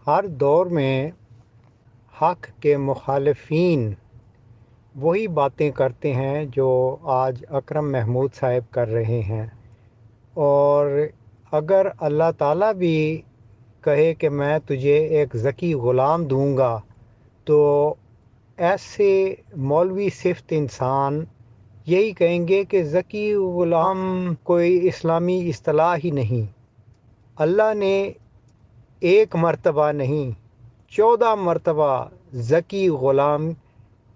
ہر دور میں حق کے مخالفین وہی باتیں کرتے ہیں جو آج اکرم محمود صاحب کر رہے ہیں، اور اگر اللہ تعالیٰ بھی کہے کہ میں تجھے ایک ذکی غلام دوں گا تو ایسے مولوی صفت انسان یہی کہیں گے کہ ذکی غلام کوئی اسلامی اصطلاح ہی نہیں۔ اللہ نے ایک مرتبہ نہیں 14 مرتبہ ذکی غلام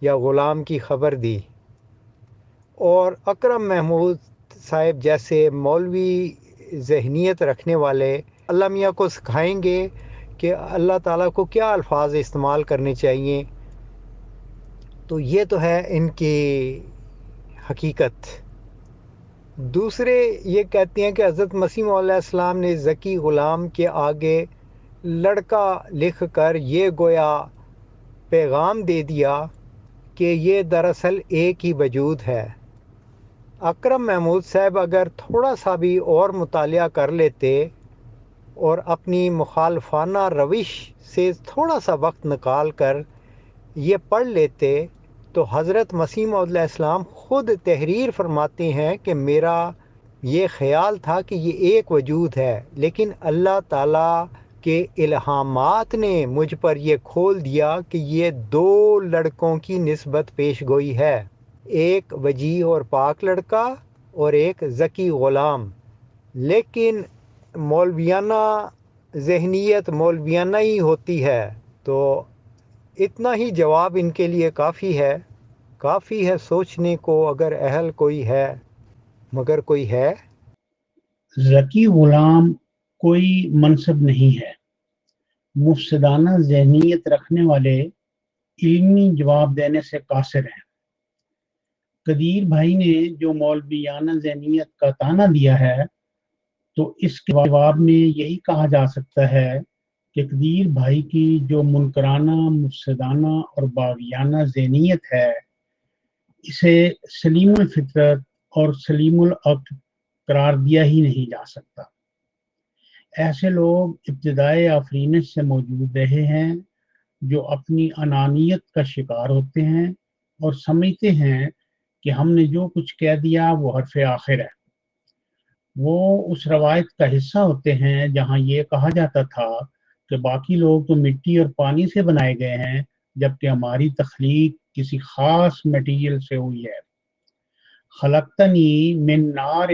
یا غلام کی خبر دی، اور اکرم محمود صاحب جیسے مولوی ذہنیت رکھنے والے اللہ میاں کو سکھائیں گے کہ اللہ تعالیٰ کو کیا الفاظ استعمال کرنے چاہیے۔ تو یہ تو ہے ان کی حقیقت۔ دوسرے یہ کہتے ہیں کہ حضرت مسیح علیہ السلام نے ذکی غلام کے آگے لڑکا لکھ کر یہ گویا پیغام دے دیا کہ یہ دراصل ایک ہی وجود ہے۔ اکرم محمود صاحب اگر تھوڑا سا بھی اور مطالعہ کر لیتے اور اپنی مخالفانہ روش سے تھوڑا سا وقت نکال کر یہ پڑھ لیتے تو حضرت مسیح علیہ السلام خود تحریر فرماتے ہیں کہ میرا یہ خیال تھا کہ یہ ایک وجود ہے، لیکن اللہ تعالیٰ کے الہامات نے مجھ پر یہ کھول دیا کہ یہ دو لڑکوں کی نسبت پیش گوئی ہے، ایک وجیح اور پاک لڑکا اور ایک ذکی غلام۔ لیکن مولویانہ ذہنیت مولویانہ ہی ہوتی ہے، تو اتنا ہی جواب ان کے لیے کافی ہے سوچنے کو اگر اہل کوئی ہے، مگر کوئی ہے۔ ذکی غلام کوئی منصب نہیں ہے۔ مفسدانہ ذہنیت رکھنے والے علمی جواب دینے سے قاصر ہیں۔ قدیر بھائی نے جو مولویانہ ذہنیت کا طعنہ دیا ہے تو اس کے جواب میں یہی کہا جا سکتا ہے کہ قدیر بھائی کی جو منکرانہ، مفسدانہ اور باغیانہ ذہنیت ہے اسے سلیم الفطرت اور سلیم العقل قرار دیا ہی نہیں جا سکتا۔ ایسے لوگ ابتدائے آفرینش سے موجود رہے ہیں جو اپنی انانیت کا شکار ہوتے ہیں اور سمجھتے ہیں کہ ہم نے جو کچھ کہہ دیا وہ حرف آخر ہے۔ وہ اس روایت کا حصہ ہوتے ہیں جہاں یہ کہا جاتا تھا کہ باقی لوگ تو مٹی اور پانی سے بنائے گئے ہیں جبکہ ہماری تخلیق کسی خاص میٹیریل سے ہوئی ہے۔ خلقتنی من نار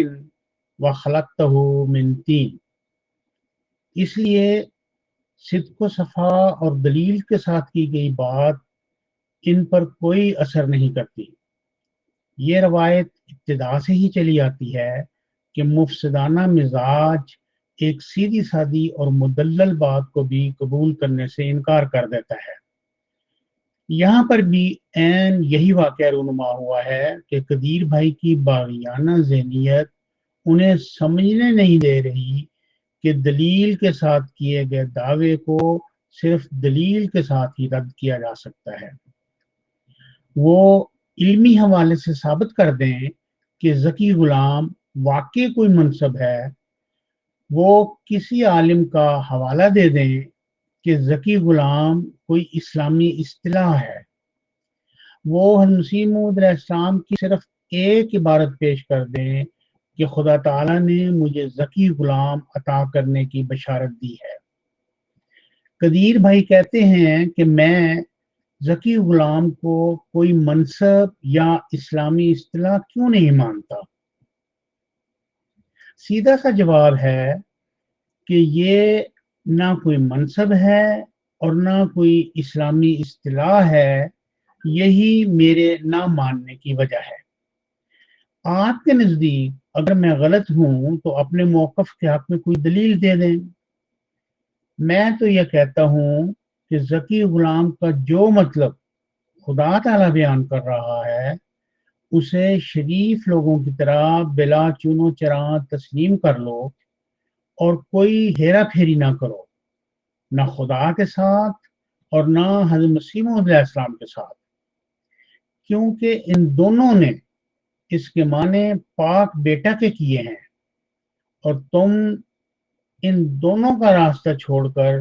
و خلقتہ من طین۔ اس لیے صدق و صفا اور دلیل کے ساتھ کی گئی بات ان پر کوئی اثر نہیں کرتی۔ یہ روایت ابتدا سے ہی چلی آتی ہے کہ مفسدانہ مزاج ایک سیدھی سادی اور مدلل بات کو بھی قبول کرنے سے انکار کر دیتا ہے۔ یہاں پر بھی عین یہی واقعہ رونما ہوا ہے کہ قدیر بھائی کی باغیانہ ذہنیت انہیں سمجھنے نہیں دے رہی کہ دلیل کے ساتھ کیے گئے دعوے کو صرف دلیل کے ساتھ ہی رد کیا جا سکتا ہے۔ وہ علمی حوالے سے ثابت کر دیں کہ ذکی غلام واقعی کوئی منصب ہے، وہ کسی عالم کا حوالہ دے دیں کہ ذکی غلام کوئی اسلامی اصطلاح ہے، وہ حضرت مسیح موعود علیہ السلام کی صرف ایک عبارت پیش کر دیں کہ خدا تعالیٰ نے مجھے ذکی غلام عطا کرنے کی بشارت دی ہے۔ قدیر بھائی کہتے ہیں کہ میں ذکی غلام کو کوئی منصب یا اسلامی اصطلاح کیوں نہیں مانتا؟ سیدھا سا جواب ہے کہ یہ نہ کوئی منصب ہے اور نہ کوئی اسلامی اصطلاح ہے، یہی میرے نہ ماننے کی وجہ ہے۔ آپ کے نزدیک اگر میں غلط ہوں تو اپنے موقف کے حق میں کوئی دلیل دے دیں۔ میں تو یہ کہتا ہوں کہ ذکی غلام کا جو مطلب خدا تعالیٰ بیان کر رہا ہے اسے شریف لوگوں کی طرح بلا چون و چرا تسلیم کر لو اور کوئی ہیرا پھیری نہ کرو، نہ خدا کے ساتھ اور نہ حضرت مسیح علیہ السلام کے ساتھ، کیونکہ ان دونوں نے اس کے معنی پاک بیٹا کے کیے ہیں، اور تم ان دونوں کا راستہ چھوڑ کر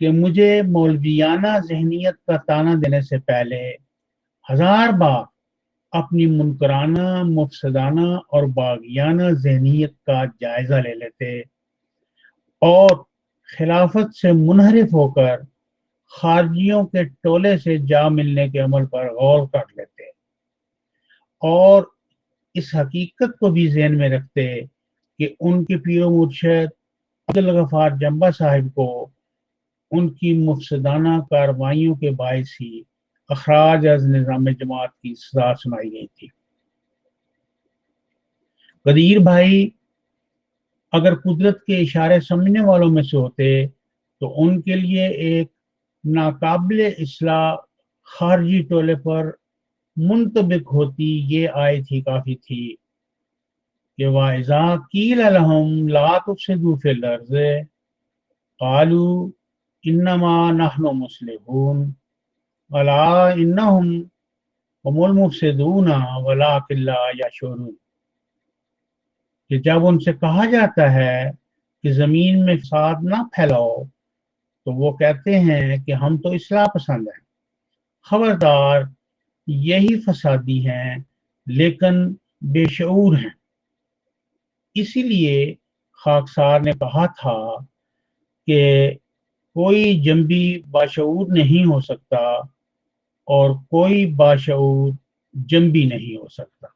کہ مجھے مولویانہ ذہنیت کا تانا دینے سے پہلے 1000 بار اپنی منکرانہ، مفسدانہ اور باغیانہ ذہنیت کا جائزہ لے لیتے اور خلافت سے منحرف ہو کر خارجیوں کے ٹولے سے جا ملنے کے عمل پر غور کر لیتے اور اس حقیقت کو بھی ذہن میں رکھتے کہ ان کے پیر و مرشد عبدالغفار جمبا صاحب کو ان کی مفسدانہ کارروائیوں کے باعث ہی اخراج از نظام جماعت کی سزا سنائی گئی تھی۔ قدیر بھائی اگر قدرت کے اشارے سمجھنے والوں میں سے ہوتے تو ان کے لیے ایک ناقابل اصلاح خارجی ٹولے پر منطبق ہوتی یہ آیت ہی کافی تھی کہ وَإِذَا قِيلَ لَهُمْ لَا تُفْسِدُوا فِي الْأَرْضِ قَالُوا إِنَّمَا نَحْنُ مُصْلِحُونَ أَلَا إِنَّهُمْ هُمُ الْمُفْسِدُونَ وَلَٰكِن لَا يَشْعُرُونَ، کہ جب ان سے کہا جاتا ہے کہ زمین میں فساد نہ پھیلاؤ تو وہ کہتے ہیں کہ ہم تو اصلاح پسند ہیں، خبردار یہی فسادی ہیں لیکن بے شعور ہیں۔ اسی لیے خاکسار نے کہا تھا کہ کوئی جنبی باشعور نہیں ہو سکتا اور کوئی باشعور جنبی نہیں ہو سکتا۔